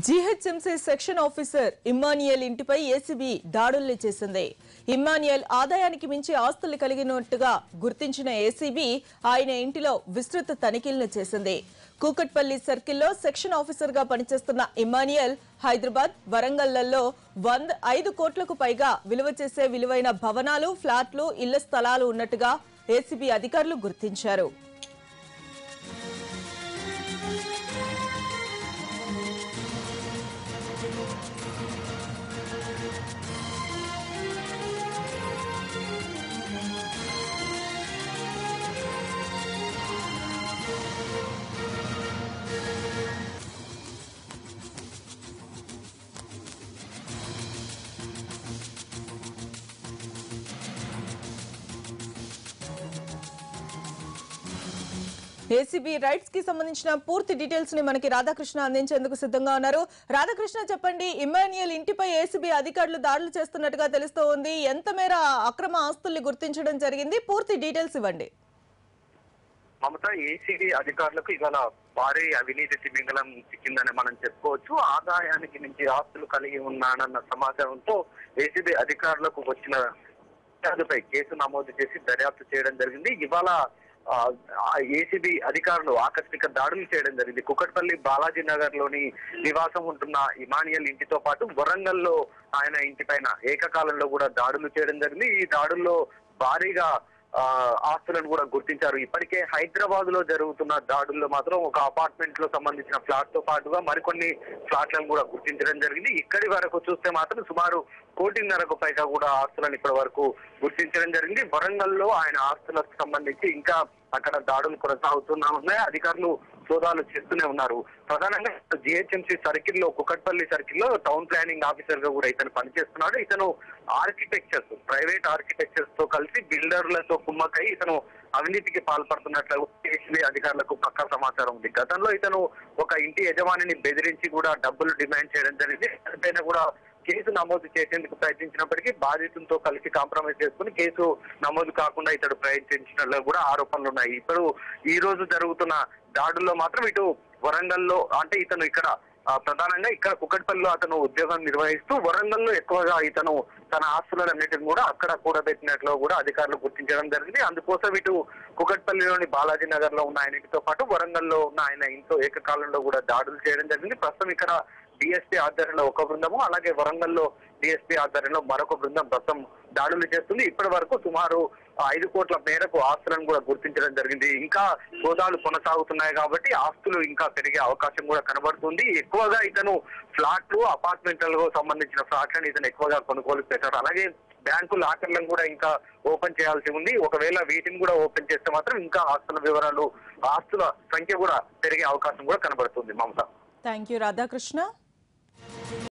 GHMC section officer Immanuel ఇంటిపై ACB దాడుల్ని చేసింది. ఇమ్మాన్యుయల్ ఆదాయానికి మించి ఆస్తులు కలిగినట్టుగా గుర్తించిన ఏసీబీ ఆయన ఇంటిలో విస్తృత తనిఖీలను చేసింది. కూకట్పల్లి సర్కిల్లో సెక్షన్ ఆఫీసర్ గా పనిచేస్తున్న ఇమ్మాన్యుయల్ హైదరాబాద్, వరంగల్లలో 5 కోట్లకు పైగా విలువ చేసే విలువైన భవనాలు, ఫ్లాట్లు, ఇళ్ల స్థలాలు ఉన్నట్టుగా ఏసీబీ అధికారులు గుర్తించారు. ఏసీబీ రైట్స్ కి సంబంధించిన పూర్తి డీటెయిల్స్ ని మనకి రాధాకృష్ణ అందించేందుకు సిద్ధంగా ఉన్నారు. రాధాకృష్ణ, చెప్పండి, ఇమ్మాన్యుయల్ ఇంటిపై ఏసీబీ అధికారులు దాడులు చేస్తున్నట్టుగా తెలుస్తోంది. ఎంత మేర అక్రమ ఆస్తుల్ని గుర్తించడం జరిగింది? పూర్తి డీటెయిల్స్ ఇవ్వండి. మమత, ఏసీబీ అధికారులకు ఇవాళ భారీ అవినీతి తిమింగలం చిక్కిందని మనం చెప్పుకోవచ్చు. ఆదాయానికి మించి ఆస్తులు కలిగి ఉన్నాడన్న సమాచారంతో ఏసీబీ అధికారులకు వచ్చిన ఫిర్యాదుపై కేసు నమోదు చేసి దర్యాప్తు చేయడం జరిగింది. ఇవాళ ఏసీబీ అధికారులు ఆకస్మిక దాడులు చేయడం జరిగింది. కుకట్పల్లి బాలాజీ నగర్ లోని నివాసం ఉంటున్న ఇమానియల్ ఇంటితో పాటు వరంగల్లో ఆయన ఇంటి పైన ఏకకాలంలో కూడా దాడులు చేయడం జరిగింది. ఈ దాడుల్లో భారీగా ఆస్తులను కూడా గుర్తించారు. ఇప్పటికే హైదరాబాద్ లో జరుగుతున్న దాడుల్లో మాత్రం ఒక అపార్ట్మెంట్ లో సంబంధించిన ఫ్లాట్ తో పాటుగా మరికొన్ని ఫ్లాట్లను కూడా గుర్తించడం జరిగింది. ఇక్కడి వరకు చూస్తే మాత్రం సుమారు 1.5 కోట్లకు పైగా కూడా ఆస్తులను ఇప్పటి వరకు గుర్తించడం జరిగింది. వరంగల్లో ఆయన ఆస్తులకు సంబంధించి ఇంకా అక్కడ దాడులు కొనసాగుతూనే ఉన్నాయి. అధికారులు సోదాలు చేస్తూనే ఉన్నారు. ప్రధానంగా జిహెచ్ఎంసీ సర్కిల్ లో, కుకట్పల్లి సర్కిల్ లో టౌన్ ప్లానింగ్ ఆఫీసర్ గా కూడా ఇతను పనిచేస్తున్నాడు. ఇతను ఆర్కిటెక్చర్స్, ప్రైవేట్ ఆర్కిటెక్చర్స్ తో కలిసి బిల్డర్లతో కుమ్మకై ఇతను అవినీతికి పాల్పడుతున్నట్లు ఏసీబీ అధికారులకు పక్కా సమాచారం ఉంది. గతంలో ఇతను ఒక ఇంటి యజమానిని బెదిరించి కూడా డబ్బులు డిమాండ్ చేయడం జరిగింది. దానిపైన కూడా కేసు నమోదు చేసేందుకు ప్రయత్నించినప్పటికీ బాధితులతో కలిసి కాంప్రమైజ్ చేసుకుని కేసు నమోదు కాకుండా ఇతడు ప్రయత్నించినట్లు కూడా ఆరోపణలు ఉన్నాయి. ఇప్పుడు ఈ రోజు జరుగుతున్న దాడుల్లో మాత్రం ఇటు వరంగల్లో, అంటే ఇతను ఇక్కడ ప్రధానంగా ఇక్కడ కుకట్పల్లిలో అతను ఉద్యోగం నిర్వహిస్తూ వరంగల్లో ఎక్కువగా ఇతను తన ఆస్తులన్నిటిని కూడా అక్కడ కూడబెట్టినట్లు కూడా అధికారులు గుర్తించడం జరిగింది. అందుకోసం ఇటు కుకట్పల్లిలోని బాలాజీ నగర్ లో ఉన్న ఆయన ఇంటితో పాటు వరంగల్లో ఉన్న ఆయన ఇంట్లో ఏకకాలంలో కూడా దాడులు చేయడం జరిగింది. ప్రస్తుతం ఇక్కడ డిఎస్పీ ఆధ్వర్యంలో ఒక బృందము, అలాగే వరంగల్లో డిఎస్పీ ఆధ్వర్యంలో మరొక బృందం ప్రస్తుతం దాడులు చేస్తుంది. ఇప్పటి వరకు సుమారు 5 కోట్ల మేరకు ఆస్తులను కూడా గుర్తించడం జరిగింది. ఇంకా సోదాలు కొనసాగుతున్నాయి కాబట్టి ఆస్తులు ఇంకా పెరిగే అవకాశం కూడా కనబడుతుంది. ఎక్కువగా ఇతను ఫ్లాట్లు, అపార్ట్మెంట్లకు సంబంధించిన ఫ్లాట్లను ఇతను ఎక్కువగా కొనుగోలు పెట్టారు. అలాగే బ్యాంకు లాకర్లను కూడా ఇంకా ఓపెన్ చేయాల్సి ఉంది. ఒకవేళ వీటిని కూడా ఓపెన్ చేస్తే మాత్రం ఇంకా ఆస్తుల వివరాలు, ఆస్తుల సంఖ్య కూడా పెరిగే అవకాశం కూడా కనబడుతుంది. మమత, థ్యాంక్ యూ రాధాకృష్ణ.